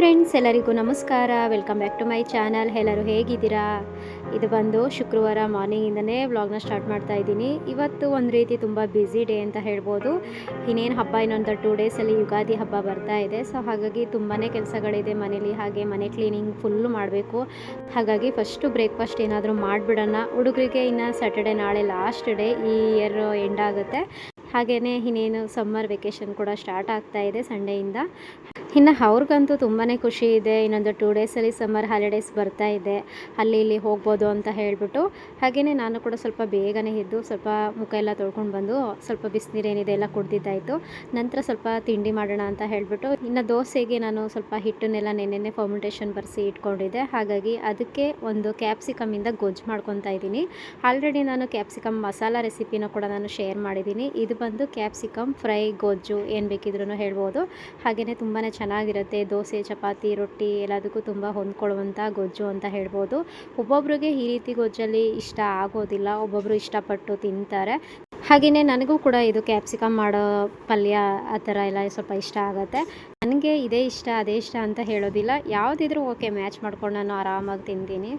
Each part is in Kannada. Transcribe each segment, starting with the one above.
ಫ್ರೆಂಡ್ಸ್, ಎಲ್ಲರಿಗೂ ನಮಸ್ಕಾರ. Welcome back to my channel. ಎಲ್ಲರೂ ಹೇಗಿದ್ದೀರಾ? ಇದು ಬಂದು ಶುಕ್ರವಾರ ಮಾರ್ನಿಂಗಿಂದನೇ ವ್ಲಾಗ್ನ ಸ್ಟಾರ್ಟ್ ಮಾಡ್ತಾ ಇದ್ದೀನಿ. ಇವತ್ತು ಒಂದು ರೀತಿ ತುಂಬ ಬ್ಯುಸಿ ಡೇ ಅಂತ ಹೇಳ್ಬೋದು. ಇನ್ನೇನು ಹಬ್ಬ ಇನ್ನೊಂದು 2 ಡೇಸಲ್ಲಿ ಯುಗಾದಿ ಹಬ್ಬ ಬರ್ತಾ ಇದೆ. ಸೊ ಹಾಗಾಗಿ ತುಂಬಾ ಕೆಲಸಗಳಿದೆ ಮನೇಲಿ. ಹಾಗೆ ಮನೆ ಕ್ಲೀನಿಂಗ್ ಫುಲ್ಲು ಮಾಡಬೇಕು. ಹಾಗಾಗಿ ಫಸ್ಟು ಬ್ರೇಕ್ಫಾಸ್ಟ್ ಏನಾದರೂ ಮಾಡಿಬಿಡೋಣ. ಹುಡುಗರಿಗೆ ಇನ್ನು ಸ್ಯಾಟರ್ಡೆ ನಾಳೆ ಲಾಸ್ಟ್ ಡೇ, ಈ ಇಯರ್ ಎಂಡ್ ಆಗುತ್ತೆ. ಹಾಗೆಯೇ ಇನ್ನೇನು ಸಮ್ಮರ್ ವೆಕೇಷನ್ ಕೂಡ ಸ್ಟಾರ್ಟ್ ಆಗ್ತಾ ಇದೆ ಸಂಡೆಯಿಂದ. ಇನ್ನು ಅವ್ರಿಗಂತೂ ತುಂಬಾ ಖುಷಿ ಇದೆ. ಇನ್ನೊಂದು 2 ಡೇಸಲ್ಲಿ ಸಮ್ಮರ್ ಹಾಲಿಡೇಸ್ ಬರ್ತಾ ಇದೆ, ಅಲ್ಲಿ ಇಲ್ಲಿ ಹೋಗ್ಬೋದು ಅಂತ ಹೇಳಿಬಿಟ್ಟು. ಹಾಗೆಯೇ ನಾನು ಕೂಡ ಸ್ವಲ್ಪ ಬೇಗನೆ ಎದ್ದು ಸ್ವಲ್ಪ ಮುಖ ಎಲ್ಲ ತೊಳ್ಕೊಂಡು ಬಂದು ಸ್ವಲ್ಪ ಬಿಸಿನೀರೇನಿದೆ ಎಲ್ಲ ಕುಡ್ದಿದ್ದಾಯಿತು. ನಂತರ ಸ್ವಲ್ಪ ತಿಂಡಿ ಮಾಡೋಣ ಅಂತ ಹೇಳಿಬಿಟ್ಟು, ಇನ್ನು ದೋಸೆಗೆ ನಾನು ಸ್ವಲ್ಪ ಹಿಟ್ಟನ್ನೆಲ್ಲ ನೆನ್ನೆ ಫರ್ಮೆಂಟೇಷನ್ ಬರೆಸಿ ಇಟ್ಕೊಂಡಿದ್ದೆ. ಹಾಗಾಗಿ ಅದಕ್ಕೆ ಒಂದು ಕ್ಯಾಪ್ಸಿಕಮ್ಮಿಂದ ಗೊಜ್ಜು ಮಾಡ್ಕೊತಾ ಇದ್ದೀನಿ. ಆಲ್ರೆಡಿ ನಾನು ಕ್ಯಾಪ್ಸಿಕಮ್ ಮಸಾಲ ರೆಸಿಪಿನ ಕೂಡ ನಾನು ಶೇರ್ ಮಾಡಿದ್ದೀನಿ. ಇದು ಬಂದು ಕ್ಯಾಪ್ಸಿಕಮ್ ಫ್ರೈ ಗೊಜ್ಜು, ಏನು ಬೇಕಿದ್ರೂ ಹೇಳ್ಬೋದು. ಹಾಗೆಯೇ ತುಂಬಾ ಚೆನ್ನಾಗಿರುತ್ತೆ. ದೋಸೆ, ಚಪಾತಿ, ರೊಟ್ಟಿ ಎಲ್ಲದಕ್ಕೂ ತುಂಬ ಹೊಂದ್ಕೊಳ್ಳುವಂಥ ಗೊಜ್ಜು ಅಂತ ಹೇಳ್ಬೋದು. ಒಬ್ಬೊಬ್ರಿಗೆ ಈ ರೀತಿ ಗೊಜ್ಜಲ್ಲಿ ಇಷ್ಟ ಆಗೋದಿಲ್ಲ, ಒಬ್ಬೊಬ್ಬರು ಇಷ್ಟಪಟ್ಟು ತಿಂತಾರೆ. ಹಾಗೆಯೇ ನನಗೂ ಕೂಡ ಇದು ಕ್ಯಾಪ್ಸಿಕಮ್ ಮಾಡೋ ಪಲ್ಯ ಆ ಥರ ಎಲ್ಲ ಸ್ವಲ್ಪ ಇಷ್ಟ ಆಗುತ್ತೆ. ನನಗೆ ಇದೇ ಇಷ್ಟ ಅದೇ ಇಷ್ಟ ಅಂತ ಹೇಳೋದಿಲ್ಲ, ಯಾವುದಿದ್ರೂ ಓಕೆ, ಮ್ಯಾಚ್ ಮಾಡ್ಕೊಂಡು ನಾನು ಆರಾಮಾಗಿ ತಿಂತೀನಿ.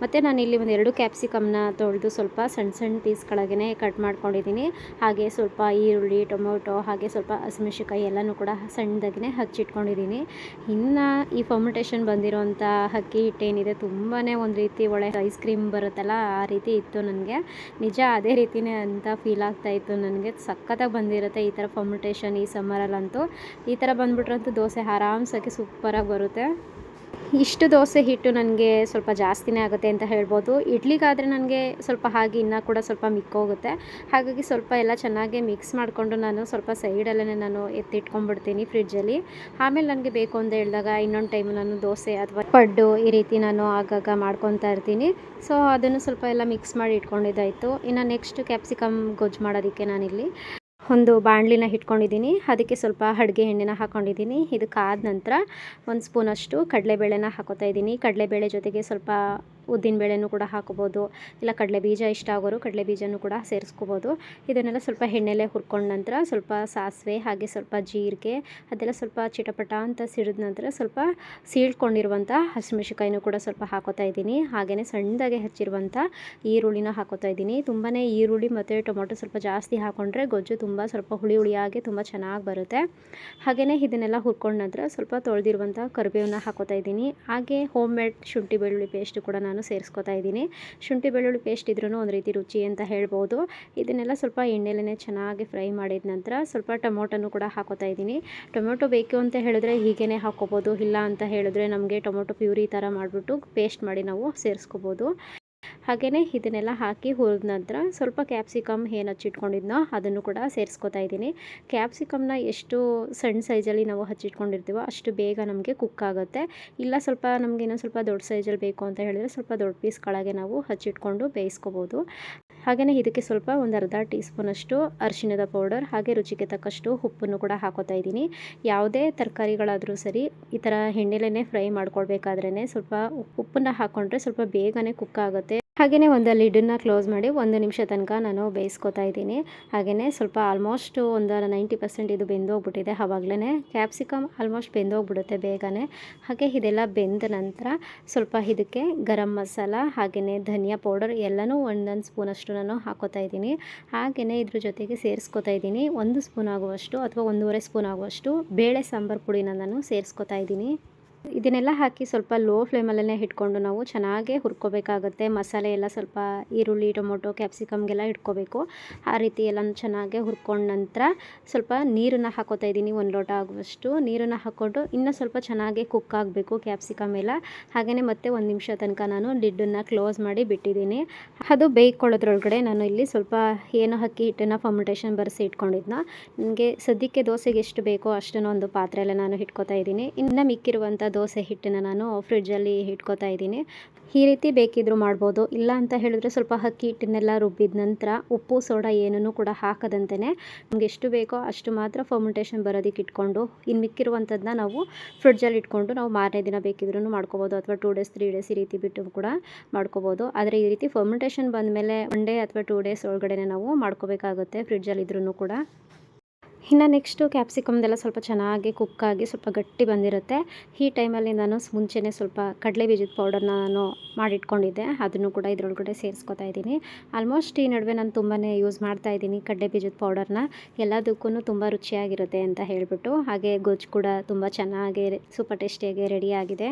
ಮತ್ತು ನಾನಿಲ್ಲಿ ಒಂದು 2 ಕ್ಯಾಪ್ಸಿಕಮ್ನ ತೊಳೆದು ಸ್ವಲ್ಪ ಸಣ್ಣ ಸಣ್ಣ ಪೀಸ್ಗಳಾಗೇ ಕಟ್ ಮಾಡ್ಕೊಂಡಿದ್ದೀನಿ. ಹಾಗೆ ಸ್ವಲ್ಪ ಈರುಳ್ಳಿ, ಟೊಮೊಟೊ, ಹಾಗೆ ಸ್ವಲ್ಪ ಹಸಿಮೆಣ್ಸಿನ್ಕಾಯಿ ಎಲ್ಲನೂ ಕೂಡ ಸಣ್ಣದಾಗಿಯೇ ಹಚ್ಚಿಟ್ಕೊಂಡಿದ್ದೀನಿ. ಇನ್ನು ಈ ಫರ್ಮೆಂಟೇಷನ್ ಬಂದಿರೋಂಥ ಅಕ್ಕಿ ಹಿಟ್ಟೇನಿದೆ ತುಂಬಾ ಒಂದು ರೀತಿ ಒಳ್ಳೆ ಐಸ್ ಕ್ರೀಮ್ ಬರುತ್ತಲ್ಲ, ಆ ರೀತಿ ಇತ್ತು ನನಗೆ. ನಿಜ ಅದೇ ರೀತಿಯೇ ಅಂತ ಫೀಲ್ ಆಗ್ತಾಯಿತ್ತು ನನಗೆ. ಸಖತ್ತಾಗಿ ಬಂದಿರುತ್ತೆ ಈ ಥರ ಫರ್ಮೆಂಟೇಷನ್ ಈ ಸಮ್ಮರಲ್ಲಂತೂ. ಈ ಥರ ಬಂದುಬಿಟ್ರಂತೂ ದೋಸೆ ಆರಾಮ್ಸಾಗಿ ಸೂಪರಾಗಿ ಬರುತ್ತೆ. ಇಷ್ಟು ದೋಸೆ ಹಿಟ್ಟು ನನಗೆ ಸ್ವಲ್ಪ ಜಾಸ್ತಿನೇ ಆಗುತ್ತೆ ಅಂತ ಹೇಳ್ಬೋದು. ಇಡ್ಲಿಗಾದರೆ ನನಗೆ ಸ್ವಲ್ಪ ಹಾಗೆ ಇನ್ನೂ ಕೂಡ ಸ್ವಲ್ಪ ಮಿಕ್ಕೋಗುತ್ತೆ. ಹಾಗಾಗಿ ಸ್ವಲ್ಪ ಎಲ್ಲ ಚೆನ್ನಾಗಿ ಮಿಕ್ಸ್ ಮಾಡಿಕೊಂಡು ನಾನು ಸ್ವಲ್ಪ ಸೈಡಲ್ಲೇ ನಾನು ಎತ್ತಿಟ್ಕೊಂಡ್ಬಿಡ್ತೀನಿ ಫ್ರಿಡ್ಜಲ್ಲಿ. ಆಮೇಲೆ ನನಗೆ ಬೇಕು ಅಂತ ಹೇಳಿದಾಗ ಇನ್ನೊಂದು ಟೈಮು ನಾನು ದೋಸೆ ಅಥವಾ ಪಡ್ಡು ಈ ರೀತಿ ನಾನು ಆಗಾಗ ಮಾಡ್ಕೊತಾ ಇರ್ತೀನಿ. ಸೊ ಅದನ್ನು ಸ್ವಲ್ಪ ಎಲ್ಲ ಮಿಕ್ಸ್ ಮಾಡಿ ಇಟ್ಕೊಂಡಿದ್ದಾಯಿತು. ಇನ್ನು ನೆಕ್ಸ್ಟ್ ಕ್ಯಾಪ್ಸಿಕಮ್ ಗೊಜ್ಜು ಮಾಡೋದಕ್ಕೆ ನಾನಿಲ್ಲಿ ಒಂದು ಬಾಣಲಿನ ಇಟ್ಕೊಂಡಿದ್ದೀನಿ. ಅದಕ್ಕೆ ಸ್ವಲ್ಪ ಅಡುಗೆ ಎಣ್ಣೆನ ಹಾಕ್ಕೊಂಡಿದ್ದೀನಿ. ಇದಕ್ಕಾದ ನಂತರ 1 ಸ್ಪೂನಷ್ಟು ಕಡಲೆಬೇಳೆನ ಹಾಕೋತಾ ಇದ್ದೀನಿ. ಕಡಲೆಬೇಳೆ ಜೊತೆಗೆ ಸ್ವಲ್ಪ ಉದ್ದಿನಬೇಳೆನೂ ಕೂಡ ಹಾಕೋಬೋದು, ಇಲ್ಲ ಕಡಲೆ ಬೀಜ ಇಷ್ಟ ಆಗೋರು ಕಡಲೆ ಬೀಜನೂ ಕೂಡ ಸೇರಿಸ್ಕೋಬೋದು. ಇದನ್ನೆಲ್ಲ ಸ್ವಲ್ಪ ಎಣ್ಣೆಲೆ ಹುರ್ಕೊಂಡ ನಂತರ ಸ್ವಲ್ಪ ಸಾಸಿವೆ, ಹಾಗೆ ಸ್ವಲ್ಪ ಜೀರಿಗೆ, ಅದೆಲ್ಲ ಸ್ವಲ್ಪ ಚಿಟಪಟ ಅಂತ ಸಿಡಿದ ನಂತರ ಸ್ವಲ್ಪ ಸೀಳ್ಕೊಂಡಿರುವಂಥ ಹಸಿಮೆಣ್ಸಿನ್ಕಾಯಿನೂ ಕೂಡ ಸ್ವಲ್ಪ ಹಾಕೋತಾ ಇದ್ದೀನಿ. ಹಾಗೆಯೇ ಸಣ್ಣದಾಗೆ ಹಚ್ಚಿರುವಂಥ ಈರುಳ್ಳಿನ ಹಾಕೋತಾ ಇದ್ದೀನಿ. ತುಂಬಾ ಈರುಳ್ಳಿ ಮತ್ತು ಟೊಮೊಟೊ ಸ್ವಲ್ಪ ಜಾಸ್ತಿ ಹಾಕ್ಕೊಂಡ್ರೆ ಗೊಜ್ಜು ತುಂಬ ಸ್ವಲ್ಪ ಹುಳಿ ಹುಳಿಯಾಗಿ ತುಂಬ ಚೆನ್ನಾಗಿ ಬರುತ್ತೆ. ಹಾಗೆಯೇ ಇದನ್ನೆಲ್ಲ ಹುರ್ಕೊಂಡ ನಂತರ ಸ್ವಲ್ಪ ತೊಳೆದಿರುವಂಥ ಕರಿಬೇವನ್ನ ಹಾಕೋತಾ ಇದ್ದೀನಿ. ಹಾಗೆ ಹೋಮ್ ಮೇಡ್ ಶುಂಠಿ ಬೆಳ್ಳುಳ್ಳಿ ಪೇಸ್ಟ್ ಕೂಡ ನಾನು ಸೇರಿಸ್ಕೊತಾ ಇದ್ದೀನಿ. ಶುಂಠಿ ಬೆಳ್ಳುಳ್ಳಿ ಪೇಸ್ಟ್ ಇದ್ರೂ ಒಂದು ರೀತಿ ರುಚಿ ಅಂತ ಹೇಳ್ಬೋದು. ಇದನ್ನೆಲ್ಲ ಸ್ವಲ್ಪ ಎಣ್ಣೆಲೇ ಚೆನ್ನಾಗಿ ಫ್ರೈ ಮಾಡಿದ ನಂತರ ಸ್ವಲ್ಪ ಟೊಮೊಟೊನೂ ಕೂಡ ಹಾಕೋತಾ ಇದ್ದೀನಿ. ಟೊಮೊಟೊ ಬೇಕು ಅಂತ ಹೇಳಿದ್ರೆ ಹೀಗೇ ಹಾಕ್ಕೋಬೋದು, ಇಲ್ಲ ಅಂತ ಹೇಳಿದ್ರೆ ನಮಗೆ ಟೊಮೊಟೊ ಪ್ಯೂರಿ ಥರ ಮಾಡಿಬಿಟ್ಟು ಪೇಸ್ಟ್ ಮಾಡಿ ನಾವು ಸೇರಿಸ್ಕೋಬೋದು. ಹಾಗೆಯೇ ಇದನ್ನೆಲ್ಲ ಹಾಕಿ ಹುರಿದ ನಂತರ ಸ್ವಲ್ಪ ಕ್ಯಾಪ್ಸಿಕಮ್ ಏನು ಹಚ್ಚಿಟ್ಕೊಂಡಿದ್ನೋ ಅದನ್ನು ಕೂಡ ಸೇರಿಸ್ಕೊತಾ ಇದ್ದೀನಿ. ಕ್ಯಾಪ್ಸಿಕಮ್ನ ಎಷ್ಟು ಸಣ್ಣ ಸೈಜಲ್ಲಿ ನಾವು ಹಚ್ಚಿಟ್ಕೊಂಡಿರ್ತೀವೋ ಅಷ್ಟು ಬೇಗ ನಮಗೆ ಕುಕ್ ಆಗುತ್ತೆ. ಇಲ್ಲ ಸ್ವಲ್ಪ ನಮಗೆ ಇನ್ನೊಂದು ಸ್ವಲ್ಪ ದೊಡ್ಡ ಸೈಜಲ್ಲಿ ಬೇಕು ಅಂತ ಹೇಳಿದರೆ ಸ್ವಲ್ಪ ದೊಡ್ಡ ಪೀಸ್ಗಳಾಗೆ ನಾವು ಹಚ್ಚಿಟ್ಕೊಂಡು ಬೇಯಿಸ್ಕೋಬೋದು. ಹಾಗೆಯೇ ಇದಕ್ಕೆ ಸ್ವಲ್ಪ ಒಂದು ಅರ್ಧ ಟೀ ಸ್ಪೂನಷ್ಟು ಅರಿಶಿಣದ ಪೌಡರ್, ಹಾಗೆ ರುಚಿಗೆ ತಕ್ಕಷ್ಟು ಉಪ್ಪನ್ನು ಕೂಡ ಹಾಕೋತಾ ಇದ್ದೀನಿ. ಯಾವುದೇ ತರಕಾರಿಗಳಾದರೂ ಸರಿ ಈ ಥರ ಎಣ್ಣೆಲೇ ಫ್ರೈ ಮಾಡ್ಕೊಳ್ಬೇಕಾದ್ರೇ ಸ್ವಲ್ಪ ಉಪ್ಪನ್ನು ಹಾಕ್ಕೊಂಡ್ರೆ ಸ್ವಲ್ಪ ಬೇಗನೆ ಕುಕ್ ಆಗುತ್ತೆ. ಹಾಗೆಯೇ ಒಂದು ಲಿಡನ್ನು ಕ್ಲೋಸ್ ಮಾಡಿ 1 ನಿಮಿಷ ತನಕ ನಾನು ಬೇಯಿಸ್ಕೊತಾ ಇದ್ದೀನಿ. ಹಾಗೆಯೇ ಸ್ವಲ್ಪ ಆಲ್ಮೋಸ್ಟ್ ಒಂದು 90% ಇದು ಬೆಂದೋಗ್ಬಿಟ್ಟಿದೆ. ಆವಾಗಲೇ ಕ್ಯಾಪ್ಸಿಕಮ್ ಆಲ್ಮೋಸ್ಟ್ ಬೆಂದೋಗ್ಬಿಡುತ್ತೆ ಬೇಗನೆ. ಹಾಗೆ ಇದೆಲ್ಲ ಬೆಂದ ನಂತರ ಸ್ವಲ್ಪ ಇದಕ್ಕೆ ಗರಂ ಮಸಾಲ, ಹಾಗೆಯೇ ಧನಿಯಾ ಪೌಡರ್ ಎಲ್ಲನೂ 1 ಸ್ಪೂನಷ್ಟು ನಾನು ಹಾಕೋತಾ ಇದ್ದೀನಿ. ಹಾಗೆಯೇ ಇದ್ರ ಜೊತೆಗೆ ಸೇರಿಸ್ಕೊತಾ ಇದ್ದೀನಿ 1 ಸ್ಪೂನ್ ಆಗುವಷ್ಟು ಅಥವಾ 1.5 ಸ್ಪೂನ್ ಆಗುವಷ್ಟು ಬೇಳೆ ಸಾಂಬಾರು ಪುಡಿನ ನಾನು ಸೇರಿಸ್ಕೊತಾ ಇದ್ದೀನಿ. ಇದನ್ನೆಲ್ಲ ಹಾಕಿ ಸ್ವಲ್ಪ ಲೋ ಫ್ಲೇಮಲ್ಲೇ ಇಟ್ಕೊಂಡು ನಾವು ಚೆನ್ನಾಗೇ ಹುರ್ಕೋಬೇಕಾಗತ್ತೆ. ಮಸಾಲೆ ಎಲ್ಲ ಸ್ವಲ್ಪ ಈರುಳ್ಳಿ, ಟೊಮೊಟೊ, ಕ್ಯಾಪ್ಸಿಕಮ್ಗೆಲ್ಲ ಇಟ್ಕೋಬೇಕು. ಆ ರೀತಿ ಎಲ್ಲ ಚೆನ್ನಾಗೇ ಹುರ್ಕೊಂಡ ನಂತರ ಸ್ವಲ್ಪ ನೀರನ್ನು ಹಾಕೋತಾ ಇದ್ದೀನಿ. 1 ಲೋಟ ಆಗುವಷ್ಟು ನೀರನ್ನು ಹಾಕ್ಕೊಂಡು ಇನ್ನೂ ಸ್ವಲ್ಪ ಚೆನ್ನಾಗೇ ಕುಕ್ ಆಗಬೇಕು ಕ್ಯಾಪ್ಸಿಕಮ್ ಎಲ್ಲ. ಹಾಗೆಯೇ ಮತ್ತೆ 1 ನಿಮಿಷ ತನಕ ನಾನು ಲಿಡ್ಡನ್ನು ಕ್ಲೋಸ್ ಮಾಡಿ ಬಿಟ್ಟಿದ್ದೀನಿ. ಅದು ಬೇಯ್ಕೊಳ್ಳೋದ್ರೊಳಗಡೆ ನಾನು ಇಲ್ಲಿ ಸ್ವಲ್ಪ ಏನು ಅಕ್ಕಿ ಹಿಟ್ಟನ್ನು ಫರ್ಮೆಂಟೇಷನ್ ಬರೆಸಿ ಇಟ್ಕೊಂಡಿದ್ನ, ನನಗೆ ಸದ್ಯಕ್ಕೆ ದೋಸೆಗೆ ಎಷ್ಟು ಬೇಕೋ ಅಷ್ಟನ್ನು ಒಂದು ಪಾತ್ರೆಯಲ್ಲೇ ನಾನು ಇಟ್ಕೋತಾ ಇದ್ದೀನಿ. ಇನ್ನು ಮಿಕ್ಕಿರುವಂಥ ದೋಸೆ ಹಿಟ್ಟನ್ನು ನಾನು ಫ್ರಿಡ್ಜಲ್ಲಿ ಇಟ್ಕೋತಾ ಇದ್ದೀನಿ. ಈ ರೀತಿ ಬೇಕಿದ್ದರೂ ಮಾಡ್ಬೋದು. ಇಲ್ಲ ಅಂತ ಹೇಳಿದ್ರೆ ಸ್ವಲ್ಪ ಅಕ್ಕಿ ಹಿಟ್ಟನ್ನೆಲ್ಲ ರುಬ್ಬಿದ ನಂತರ ಉಪ್ಪು, ಸೋಡಾ ಏನೂ ಕೂಡ ಹಾಕದಂತೆಯೇ ನಮ್ಗೆ ಎಷ್ಟು ಬೇಕೋ ಅಷ್ಟು ಮಾತ್ರ ಫರ್ಮೆಂಟೇಷನ್ ಬರೋದಕ್ಕೆ ಇಟ್ಕೊಂಡು ಇನ್ನು ಮಿಕ್ಕಿರುವಂಥದ್ದನ್ನ ನಾವು ಫ್ರಿಡ್ಜಲ್ಲಿ ಇಟ್ಕೊಂಡು ನಾವು ಮಾರನೇ ದಿನ ಬೇಕಿದ್ರೂ ಮಾಡ್ಕೋಬೋದು, ಅಥವಾ 2 ಡೇಸ್ 3 ಡೇಸ್ ಈ ರೀತಿ ಬಿಟ್ಟು ಕೂಡ ಮಾಡ್ಕೋಬೋದು. ಆದರೆ ಈ ರೀತಿ ಫರ್ಮೆಂಟೇಷನ್ ಬಂದಮೇಲೆ 1 ಡೇ ಅಥವಾ 2 ಡೇಸ್ ಒಳಗಡೆ ನಾವು ಮಾಡ್ಕೋಬೇಕಾಗುತ್ತೆ ಫ್ರಿಡ್ಜಲ್ಲಿ ಇದ್ರೂ ಕೂಡ. ಇನ್ನು ನೆಕ್ಸ್ಟು ಕ್ಯಾಪ್ಸಿಕಮ್ದೆಲ್ಲ ಸ್ವಲ್ಪ ಚೆನ್ನಾಗಿ ಕುಕ್ಕಾಗಿ ಸ್ವಲ್ಪ ಗಟ್ಟಿ ಬಂದಿರುತ್ತೆ. ಈ ಟೈಮಲ್ಲಿ ನಾನು ಮುಂಚೆನೇ ಸ್ವಲ್ಪ ಕಡಲೆ ಬೀಜದ ಪೌಡರ್ನ ನಾನು ಮಾಡಿಟ್ಕೊಂಡಿದ್ದೆ, ಅದನ್ನು ಕೂಡ ಇದರೊಳಗಡೆ ಸೇರಿಸ್ಕೊತಾ ಇದ್ದೀನಿ. ಆಲ್ಮೋಸ್ಟ್ ಈ ನಡುವೆ ನಾನು ತುಂಬಾ ಯೂಸ್ ಮಾಡ್ತಾ ಇದ್ದೀನಿ ಕಡಲೆ ಬೀಜದ ಪೌಡರ್ನ, ಎಲ್ಲದಕ್ಕೂ ತುಂಬ ರುಚಿಯಾಗಿರುತ್ತೆ ಅಂತ ಹೇಳಿಬಿಟ್ಟು. ಹಾಗೆ ಗೊಜ್ಜು ಕೂಡ ತುಂಬ ಚೆನ್ನಾಗಿ ಸೂಪರ್ ಟೇಸ್ಟಿಯಾಗಿ ರೆಡಿಯಾಗಿದೆ.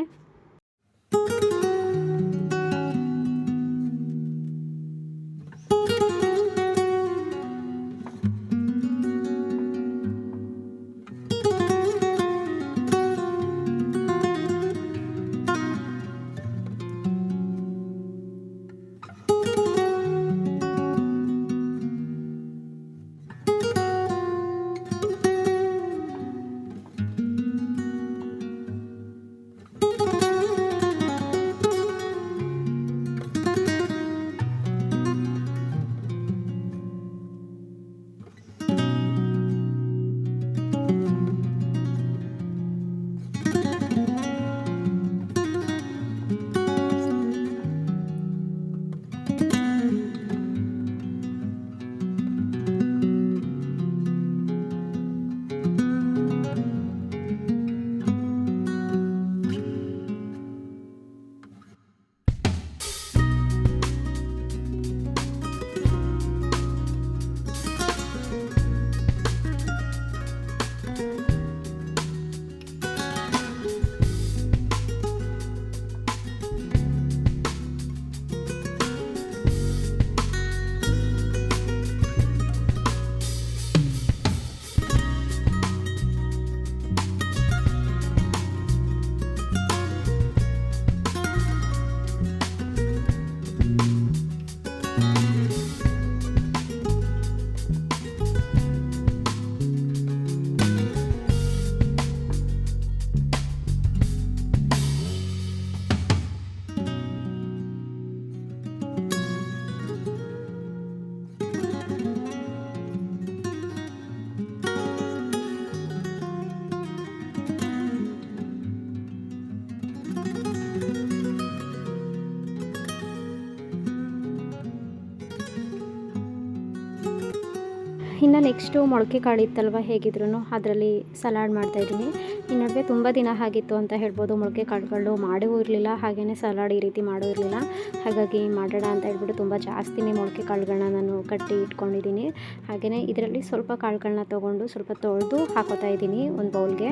ಇನ್ನು ನೆಕ್ಸ್ಟು ಮೊಳಕೆ ಕಾಳು ಇತ್ತಲ್ವ, ಹೇಗಿದ್ರೂ ಅದರಲ್ಲಿ ಸಲಾಡ್ ಮಾಡ್ತಾಯಿದ್ದೀನಿ. ಈ ನಡುವೆ ತುಂಬ ದಿನ ಆಗಿತ್ತು ಅಂತ ಹೇಳ್ಬೋದು, ಮೊಳಕೆ ಕಾಳುಗಳು ಮಾಡೂ ಇರಲಿಲ್ಲ, ಹಾಗೆಯೇ ಸಲಾಡ್ ಈ ರೀತಿ ಮಾಡೂ ಇರಲಿಲ್ಲ. ಹಾಗಾಗಿ ಮಾಡೋಣ ಅಂತ ಹೇಳ್ಬಿಟ್ಟು ತುಂಬ ಜಾಸ್ತಿನೇ ಮೊಳಕೆ ಕಾಳುಗಳನ್ನ ನಾನು ಕಟ್ಟಿ ಇಟ್ಕೊಂಡಿದ್ದೀನಿ. ಹಾಗೆಯೇ ಇದರಲ್ಲಿ ಸ್ವಲ್ಪ ಕಾಳುಗಳನ್ನ ತೊಗೊಂಡು ಸ್ವಲ್ಪ ತೊಳೆದು ಹಾಕೋತಾ ಇದ್ದೀನಿ ಒಂದು ಬೌಲ್ಗೆ.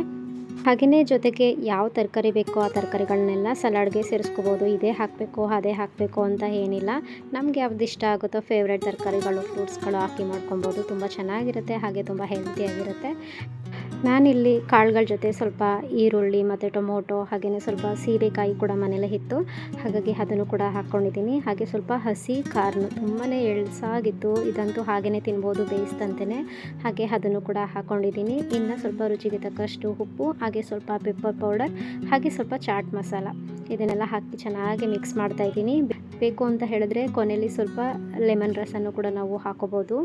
ಹಾಗೆಯೇ ಜೊತೆಗೆ ಯಾವ ತರಕಾರಿ ಬೇಕೋ ಆ ತರಕಾರಿಗಳನ್ನೆಲ್ಲ ಸಲಾಡ್ಗೆ ಸೇರಿಸ್ಕೋಬೋದು. ಇದೇ ಹಾಕಬೇಕು ಅದೇ ಹಾಕಬೇಕು ಅಂತ ಏನಿಲ್ಲ, ನಮಗೆ ಯಾವ್ದು ಇಷ್ಟ ಆಗುತ್ತೋ ಫೇವ್ರೇಟ್ ತರಕಾರಿಗಳು ಫ್ರೂಟ್ಸ್ಗಳು ಹಾಕಿ ಮಾಡ್ಕೊಬೋದು. ತುಂಬ ಚೆನ್ನಾಗಿರುತ್ತೆ, ಹಾಗೆ ತುಂಬ ಹೆಲ್ತಿಯಾಗಿರುತ್ತೆ. ನಾನಿಲ್ಲಿ ಕಾಳುಗಳ ಜೊತೆ ಸ್ವಲ್ಪ ಈರುಳ್ಳಿ ಮತ್ತು ಟೊಮೊಟೊ ಹಾಗೆಯೇ ಸ್ವಲ್ಪ ಸೀಬೆಕಾಯಿ ಕೂಡ ಮನೇಲೇ ಇತ್ತು, ಹಾಗಾಗಿ ಅದನ್ನು ಕೂಡ ಹಾಕ್ಕೊಂಡಿದ್ದೀನಿ. ಹಾಗೆ ಸ್ವಲ್ಪ ಹಸಿ ಕಾರ್ನ್ ತುಂಬಾ ಎಳ್ಸಾಗಿತ್ತು, ಇದಂತೂ ಹಾಗೆಯೇ ತಿನ್ಬೋದು ಬೇಯಿಸ್ತಂತೆ. ಹಾಗೆ ಅದನ್ನು ಕೂಡ ಹಾಕ್ಕೊಂಡಿದ್ದೀನಿ. ಇನ್ನು ಸ್ವಲ್ಪ ರುಚಿಗೆ ತಕ್ಕಷ್ಟು ಉಪ್ಪು, ಹಾಗೆ ಸ್ವಲ್ಪ ಪೆಪ್ಪರ್ ಪೌಡರ್, ಹಾಗೆ ಸ್ವಲ್ಪ ಚಾಟ್ ಮಸಾಲ, ಇದನ್ನೆಲ್ಲ ಹಾಕಿ ಚೆನ್ನಾಗಿ ಮಿಕ್ಸ್ ಮಾಡ್ತಾಯಿದ್ದೀನಿ. ಬೇಕು ಅಂತ ಹೇಳಿದ್ರೆ ಕೊನೆಯಲ್ಲಿ ಸ್ವಲ್ಪ ಲೆಮನ್ ರಸನ್ನು ಕೂಡ ನಾವು ಹಾಕೋಬೋದು.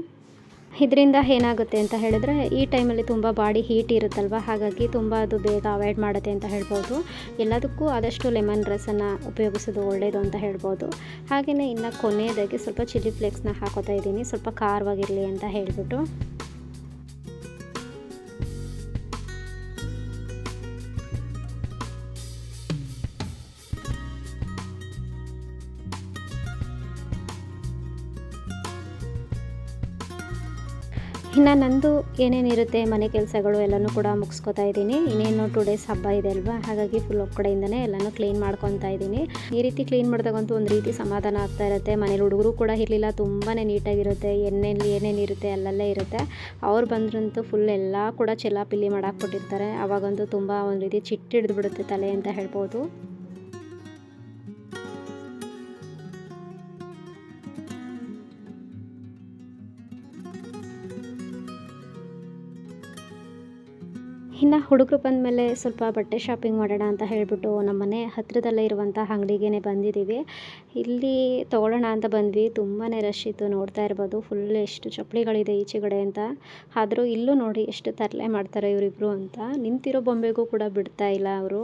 ಇದರಿಂದ ಏನಾಗುತ್ತೆ ಅಂತ ಹೇಳಿದ್ರೆ ಈ ಟೈಮಲ್ಲಿ ತುಂಬ ಬಾಡಿ ಹೀಟ್ ಇರುತ್ತಲ್ವ, ಹಾಗಾಗಿ ತುಂಬ ಅದು ಬೇಗ ಅವಾಯ್ಡ್ ಮಾಡುತ್ತೆ ಅಂತ ಹೇಳ್ಬೋದು. ಎಲ್ಲದಕ್ಕೂ ಆದಷ್ಟು ಲೆಮನ್ ರಸನ ಉಪಯೋಗಿಸೋದು ಒಳ್ಳೆಯದು ಅಂತ ಹೇಳ್ಬೋದು. ಹಾಗೆಯೇ ಇನ್ನು ಕೊನೆಯದಾಗಿ ಸ್ವಲ್ಪ ಚಿಲ್ಲಿ ಫ್ಲೇಕ್ಸ್ನ ಹಾಕೋತಾ ಇದ್ದೀನಿ, ಸ್ವಲ್ಪ ಖಾರವಾಗಿರಲಿ ಅಂತ ಹೇಳಿಬಿಟ್ಟು. ಇನ್ನು ನಂದು ಏನೇನಿರುತ್ತೆ ಮನೆ ಕೆಲಸಗಳು ಎಲ್ಲನೂ ಕೂಡ ಮುಗಿಸ್ಕೊತಾ ಇದ್ದೀನಿ. ಇನ್ನೇನು 2 ಡೇಸ್ ಹಬ್ಬ ಇದೆ ಅಲ್ವಾ, ಹಾಗಾಗಿ ಫುಲ್ ಕಡೆಯಿಂದನೇ ಎಲ್ಲನೂ ಕ್ಲೀನ್ ಮಾಡ್ಕೊತಾ ಇದ್ದೀನಿ. ಈ ರೀತಿ ಕ್ಲೀನ್ ಮಾಡಿದಾಗಂತೂ ಒಂದು ರೀತಿ ಸಮಾಧಾನ ಆಗ್ತಾ ಇರುತ್ತೆ. ಮನೇಲಿ ಹುಡುಗರು ಕೂಡ ಇರಲಿಲ್ಲ, ತುಂಬಾ ನೀಟಾಗಿರುತ್ತೆ, ಎಣ್ಣೆಯಲ್ಲಿ ಏನೇನಿರುತ್ತೆ ಅಲ್ಲಲ್ಲೇ ಇರುತ್ತೆ. ಅವ್ರು ಬಂದ್ರಂತೂ ಫುಲ್ ಎಲ್ಲ ಕೂಡ ಚೆಲ್ಲಾಪಿಲ್ಲಿ ಮಾಡಾಕ್ಬಿಟ್ಟಿರ್ತಾರೆ. ಆವಾಗಂತೂ ತುಂಬ ಒಂದು ರೀತಿ ಚಿಟ್ಟು ಹಿಡಿದು ಬಿಡುತ್ತೆ ತಲೆ ಅಂತ ಹೇಳ್ಬೋದು. ಇನ್ನು ಹುಡುಗರು ಬಂದಮೇಲೆ ಸ್ವಲ್ಪ ಬಟ್ಟೆ ಶಾಪಿಂಗ್ ಮಾಡೋಣ ಅಂತ ಹೇಳಿಬಿಟ್ಟು ನಮ್ಮನೆ ಹತ್ತಿರದಲ್ಲೇ ಇರುವಂಥ ಅಂಗಡಿಗೆ ಬಂದಿದ್ದೀವಿ. ಇಲ್ಲಿ ತೊಗೊಳ್ಳೋಣ ಅಂತ ಬಂದ್ವಿ, ತುಂಬಾ ರಶ್ ಇತ್ತು, ನೋಡ್ತಾ ಇರ್ಬೋದು ಫುಲ್ ಎಷ್ಟು ಚಪ್ಪಲಿಗಳಿದೆ ಈಚೆಗಡೆ ಅಂತ. ಆದರೂ ಇಲ್ಲೂ ನೋಡಿ ಎಷ್ಟು ತರಲೆ ಮಾಡ್ತಾರೆ ಇವರಿಬ್ಬರು ಅಂತ. ನಿಂತಿರೋ ಬೊಂಬೆಗೂ ಕೂಡ ಬಿಡ್ತಾ ಇಲ್ಲ ಅವರು.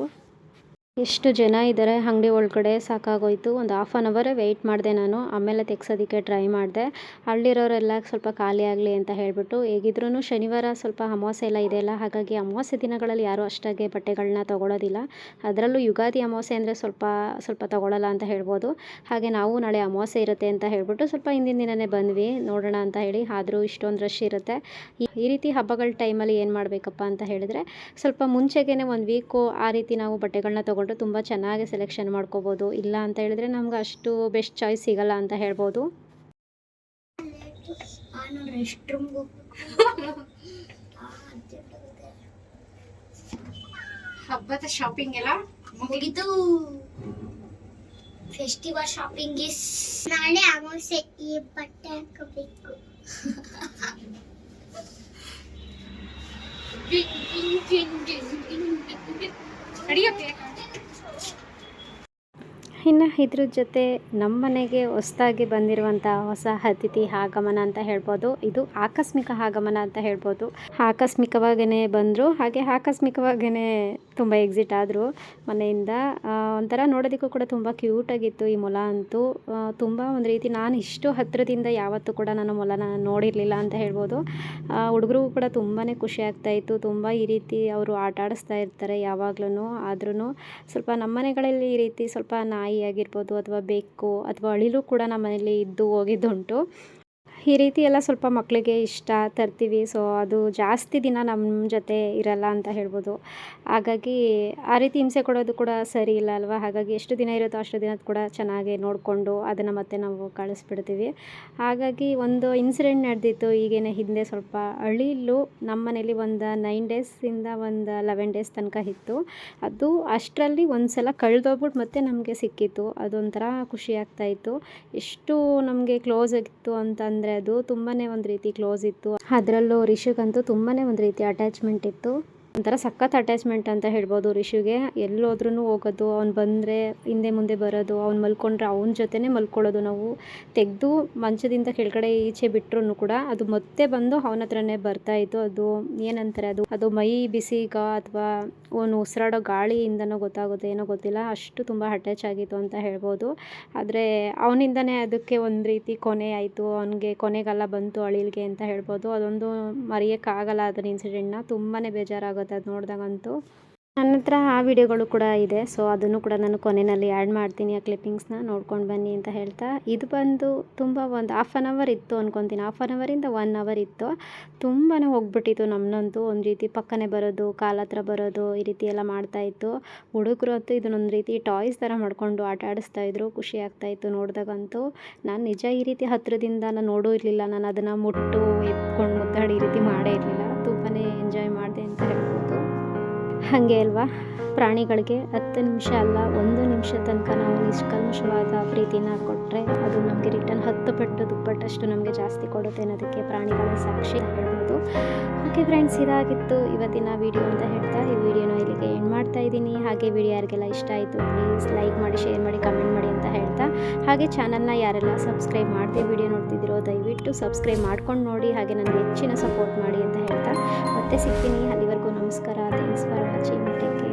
ಎಷ್ಟು ಜನ ಇದ್ದಾರೆ ಅಂಗಡಿ ಒಳಗಡೆ ಸಾಕಾಗೋಯ್ತು. ಒಂದು ಹಾಫ್ ಆನ್ ಅವರೇ ವೆಯ್ಟ್ ಮಾಡಿದೆ ನಾನು. ಆಮೇಲೆ ತೆಗ್ಸೋದಕ್ಕೆ ಟ್ರೈ ಮಾಡಿದೆ. ಅಲ್ಲಿರೋರೆಲ್ಲ ಸ್ವಲ್ಪ ಖಾಲಿ ಆಗಲಿ ಅಂತ ಹೇಳಿಬಿಟ್ಟು, ಹೇಗಿದ್ರೂ ಶನಿವಾರ ಸ್ವಲ್ಪ ಅಮಾವಾಸ್ಯೆ ಎಲ್ಲ ಇದೆಯಲ್ಲ, ಹಾಗಾಗಿ ಅಮಾವಾಸ್ಯೆ ದಿನಗಳಲ್ಲಿ ಯಾರೂ ಅಷ್ಟಾಗಿ ಬಟ್ಟೆಗಳನ್ನ ತೊಗೊಳೋದಿಲ್ಲ. ಅದರಲ್ಲೂ ಯುಗಾದಿ ಅಮಾವಾಸ್ಯೆ ಅಂದರೆ ಸ್ವಲ್ಪ ತೊಗೊಳ್ಳಲ್ಲ ಅಂತ ಹೇಳ್ಬೋದು. ಹಾಗೆ ನಾವು ನಾಳೆ ಅಮಾವಾಸ್ಯೆ ಇರುತ್ತೆ ಅಂತ ಹೇಳಿಬಿಟ್ಟು ಸ್ವಲ್ಪ ಹಿಂದಿನ ದಿನವೇ ಬಂದ್ವಿ ನೋಡೋಣ ಅಂತ ಹೇಳಿ. ಆದರೂ ಇಷ್ಟೊಂದು ರಶ್ ಇರುತ್ತೆ. ಈ ರೀತಿ ಹಬ್ಬಗಳ ಟೈಮಲ್ಲಿ ಏನು ಮಾಡಬೇಕಪ್ಪ ಅಂತ ಹೇಳಿದರೆ, ಸ್ವಲ್ಪ ಮುಂಚೆಗೇ ಒಂದು ವೀಕು ಆ ರೀತಿ ನಾವು ಬಟ್ಟೆಗಳನ್ನ ತೊಗೊಂಡು ತುಂಬ ಚೆನ್ನಾಗಿ ಸೆಲೆಕ್ಷನ್ ಮಾಡ್ಕೋಬೋದು. ಇಲ್ಲ ಅಂತ ಹೇಳಿದ್ರೆ ನಮ್ಗೆ ಅಷ್ಟು ಬೆಸ್ಟ್ ಚಾಯ್ಸ್ ಸಿಗಲ್ಲ ಅಂತ ಹೇಳ್ಬೋದು. ಹಬ್ಬದ ಶಾಪಿಂಗ್ ಎಲ್ಲ ಮುಗಿದು, ಫೆಸ್ಟಿವಲ್ ಶಾಪಿಂಗ್ ಇಸ್ ನಾಳೆ ಅಮಾವಾಸ್ಯೆ. ಈ ಬಟ್ಟೆ ಹಾಕಬೇಕು. ಇನ್ನು ಇದ್ರ ಜೊತೆ ನಮ್ಮ ಮನೆಗೆ ಹೊಸದಾಗಿ ಬಂದಿರುವಂಥ ಹೊಸ ಅತಿಥಿ ಆಗಮನ ಅಂತ ಹೇಳ್ಬೋದು. ಇದು ಆಕಸ್ಮಿಕ ಆಗಮನ ಅಂತ ಹೇಳ್ಬೋದು. ಆಕಸ್ಮಿಕವಾಗೇ ಬಂದರು, ಹಾಗೆ ಆಕಸ್ಮಿಕವಾಗೇ ತುಂಬ ಎಕ್ಸಿಟ್ ಆದರು ಮನೆಯಿಂದ. ಒಂಥರ ನೋಡೋದಕ್ಕೂ ಕೂಡ ತುಂಬ ಕ್ಯೂಟಾಗಿತ್ತು ಈ ಮೊಲ ಅಂತೂ. ತುಂಬ ಒಂದು ರೀತಿ ನಾನು ಇಷ್ಟು ಹತ್ತಿರದಿಂದ ಯಾವತ್ತೂ ಕೂಡ ನಾನು ಮೊಲನ ನೋಡಿರಲಿಲ್ಲ ಅಂತ ಹೇಳ್ಬೋದು. ಹುಡುಗರಿಗೂ ಕೂಡ ತುಂಬಾ ಖುಷಿ ಆಗ್ತಾಯಿತ್ತು. ತುಂಬ ಈ ರೀತಿ ಅವರು ಆಟ ಆಡಿಸ್ತಾ ಇರ್ತಾರೆ ಯಾವಾಗ್ಲೂ. ಆದ್ರೂ ಸ್ವಲ್ಪ ನಮ್ಮ ಮನೆಗಳಲ್ಲಿ ಈ ರೀತಿ ಸ್ವಲ್ಪ ನಾಯಿ ಆಗಿರ್ಬೋದು ಅಥವಾ ಬೆಕ್ಕು ಅಥವಾ ಅಳಿಲು ಕೂಡ ನಮ್ಮ ಮನೇಲಿ ಇದ್ದು ಹೋಗಿದ್ದುಂಟು. ಈ ರೀತಿ ಎಲ್ಲ ಸ್ವಲ್ಪ ಮಕ್ಕಳಿಗೆ ಇಷ್ಟ ತರ್ತೀವಿ. ಸೊ ಅದು ಜಾಸ್ತಿ ದಿನ ನಮ್ಮ ಜೊತೆ ಇರಲ್ಲ ಅಂತ ಹೇಳ್ಬೋದು. ಹಾಗಾಗಿ ಆ ರೀತಿ ಹಿಂಸೆ ಕೊಡೋದು ಕೂಡ ಸರಿ ಇಲ್ಲ ಅಲ್ವಾ. ಹಾಗಾಗಿ ಎಷ್ಟು ದಿನ ಇರುತ್ತೋ ಅಷ್ಟು ದಿನ ಕೂಡ ಚೆನ್ನಾಗಿ ನೋಡಿಕೊಂಡು ಅದನ್ನು ಮತ್ತೆ ನಾವು ಕಳಿಸ್ಬಿಡ್ತೀವಿ. ಹಾಗಾಗಿ ಒಂದು ಇನ್ಸಿಡೆಂಟ್ ನಡೆದಿತ್ತು ಈಗೇನೆ ಹಿಂದೆ. ಸ್ವಲ್ಪ ಅಳಿಲು ನಮ್ಮ ಮನೇಲಿ ಒಂದು 9 ಡೇಸಿಂದ ಒಂದು 11 ಡೇಸ್ ತನಕ ಇತ್ತು. ಅದು ಅಷ್ಟರಲ್ಲಿ ಒಂದು ಸಲ ಕಳೆದೋಗ್ಬಿಟ್ಟು ಮತ್ತೆ ನಮಗೆ ಸಿಕ್ಕಿತ್ತು. ಅದೊಂಥರ ಖುಷಿ ಆಗ್ತಾಯಿತ್ತು. ಎಷ್ಟು ನಮಗೆ ಕ್ಲೋಸ್ ಆಗಿತ್ತು ಅಂತಂದರೆ ಅದು ತುಂಬಾ ಒಂದು ರೀತಿ ಕ್ಲೋಸ್ ಇತ್ತು. ಅದರಲ್ಲೂ ರಿಷಿಗಂತೂ ತುಂಬಾ ಒಂದು ರೀತಿ ಅಟ್ಯಾಚ್ಮೆಂಟ್ ಇತ್ತು. ಒಂಥರ ಸಖತ್ ಅಟ್ಯಾಚ್ಮೆಂಟ್ ಅಂತ ಹೇಳ್ಬೋದು ರಿಷಿಗೆ. ಎಲ್ಲೋದ್ರೂ ಹೋಗೋದು, ಅವ್ನು ಬಂದರೆ ಹಿಂದೆ ಮುಂದೆ ಬರೋದು, ಅವ್ನು ಮಲ್ಕೊಂಡ್ರೆ ಅವನ ಜೊತೆನೇ ಮಲ್ಕೊಳ್ಳೋದು. ನಾವು ತೆಗೆದು ಮಂಚದಿಂದ ಕೆಳಗಡೆ ಈಚೆ ಬಿಟ್ಟರು ಕೂಡ ಅದು ಮತ್ತೆ ಬಂದು ಅವನ ಹತ್ರನೇ ಬರ್ತಾಯಿತ್ತು. ಅದು ಏನಂತಾರೆ, ಅದು ಮೈ ಬಿಸಿಗ ಅಥವಾ ಅವನು ಉಸಿರಾಡೋ ಗಾಳಿಯಿಂದನೋ ಗೊತ್ತಾಗುತ್ತೆ, ಏನೋ ಗೊತ್ತಿಲ್ಲ, ಅಷ್ಟು ತುಂಬ ಅಟ್ಯಾಚ್ ಆಗಿತ್ತು ಅಂತ ಹೇಳ್ಬೋದು. ಆದರೆ ಅವನಿಂದನೇ ಅದಕ್ಕೆ ಒಂದು ರೀತಿ ಕೊನೆ ಆಯಿತು. ಅವನಿಗೆ ಕೊನೆಗಾಲ ಬಂತು ಅಳಿಲ್ಗೆ ಅಂತ ಹೇಳ್ಬೋದು. ಅದೊಂದು ಮರೆಯೋಕ್ಕಾಗಲ್ಲ ಅದನ್ನ ಇನ್ಸಿಡೆಂಟ್ನ. ತುಂಬಾ ಬೇಜಾರಾಗುತ್ತೆ ಅದು ನೋಡಿದಾಗಂತೂ. ನನ್ನ ಹತ್ರ ಆ ವಿಡಿಯೋಗಳು ಕೂಡ ಇದೆ. ಸೊ ಅದನ್ನು ಕೂಡ ನಾನು ಕೊನೆಯಲ್ಲಿ ಆ್ಯಡ್ ಮಾಡ್ತೀನಿ. ಆ ಕ್ಲಿಪ್ಪಿಂಗ್ಸ್ನ ನೋಡ್ಕೊಂಡು ಬನ್ನಿ ಅಂತ ಹೇಳ್ತಾ, ಇದು ಬಂದು ತುಂಬ ಒಂದು ಹಾಫ್ ಆನ್ ಅವರ್ ಇತ್ತು ಅನ್ಕೊತೀನಿ. ಹಾಫ್ ಆನ್ ಅವರಿಂದ 1 ಅವರ್ ಇತ್ತು. ತುಂಬಾ ಹೋಗ್ಬಿಟ್ಟಿತ್ತು ನಮ್ಮನ್ನಂತೂ. ಒಂದು ರೀತಿ ಪಕ್ಕನೆ ಬರೋದು, ಕಾಲ ಹತ್ರ ಬರೋದು, ಈ ರೀತಿ ಎಲ್ಲ ಮಾಡ್ತಾಯಿತ್ತು. ಹುಡುಗರು ಅಂತೂ ಇದನ್ನೊಂದು ರೀತಿ ಟಾಯ್ಸ್ ಥರ ಮಾಡ್ಕೊಂಡು ಆಟ ಆಡಿಸ್ತಾಯಿದ್ರು. ಖುಷಿ ಆಗ್ತಾಯಿತ್ತು ನೋಡಿದಾಗಂತೂ. ನಾನು ನಿಜ ಈ ರೀತಿ ಹತ್ತಿರದಿಂದ ನಾನು ನೋಡೂ ಇರಲಿಲ್ಲ. ನಾನು ಅದನ್ನು ಮುಟ್ಟು ಎತ್ಕೊಂಡು ಮುದ್ದಾಡಿ ಈ ರೀತಿ ಮಾಡೇ ಇರಲಿಲ್ಲ. ತುಂಬಾ ಎಂಜಾಯ್ ಮಾಡಿದೆ ಅಂತ ಹೇಳ್ಬೋದು. ಹಾಗೆ ಅಲ್ವಾ, ಪ್ರಾಣಿಗಳಿಗೆ 10 ನಿಮಿಷ ಅಲ್ಲ 1 ನಿಮಿಷ ತನಕ ನಾವು ನಿಷ್ಕಲ್ಮಶವಾದ ಪ್ರೀತಿನ ಕೊಟ್ಟರೆ ಅದು ನಮಗೆ ರಿಟರ್ನ್ 10 ಪಟ್ಟು ದುಪ್ಪಟ್ಟಷ್ಟು ನಮಗೆ ಜಾಸ್ತಿ ಕೊಡುತ್ತೆ ಅನ್ನೋದಕ್ಕೆ ಪ್ರಾಣಿಗಳೇ ಸಾಕ್ಷಿ ಹೇಳ್ಬೋದು. ಓಕೆ ಫ್ರೆಂಡ್ಸ್, ಇದಾಗಿತ್ತು ಇವತ್ತಿನ ವಿಡಿಯೋ ಅಂತ ಹೇಳ್ತಾ ಈ ವಿಡಿಯೋನ ಇಲ್ಲಿಗೆ ಎಂಡ್ ಮಾಡ್ತಾ ಇದ್ದೀನಿ. ಹಾಗೆ ವಿಡಿಯೋ ಯಾರಿಗೆಲ್ಲ ಇಷ್ಟ ಆಯಿತು ಪ್ಲೀಸ್ ಲೈಕ್ ಮಾಡಿ, ಶೇರ್ ಮಾಡಿ, ಕಮೆಂಟ್ ಮಾಡಿ ಅಂತ ಹೇಳ್ತಾ, ಹಾಗೆ ಚಾನಲ್ನ ಯಾರೆಲ್ಲ ಸಬ್ಸ್ಕ್ರೈಬ್ ಮಾಡದೆ ವಿಡಿಯೋ ನೋಡ್ತಿದ್ದೀರೋ ದಯವಿಟ್ಟು ಸಬ್ಸ್ಕ್ರೈಬ್ ಮಾಡ್ಕೊಂಡು ನೋಡಿ. ಹಾಗೆ ನನಗೆ ಹೆಚ್ಚಿನ ಸಪೋರ್ಟ್ ಮಾಡಿ ಅಂತ ಹೇಳ್ತಾ ಮತ್ತೆ ಸಿಗ್ತೀನಿ. ಅಲ್ಲಿವರೆಗೂ ನಮಸ್ಕಾರ. Thanks for watching. Take care.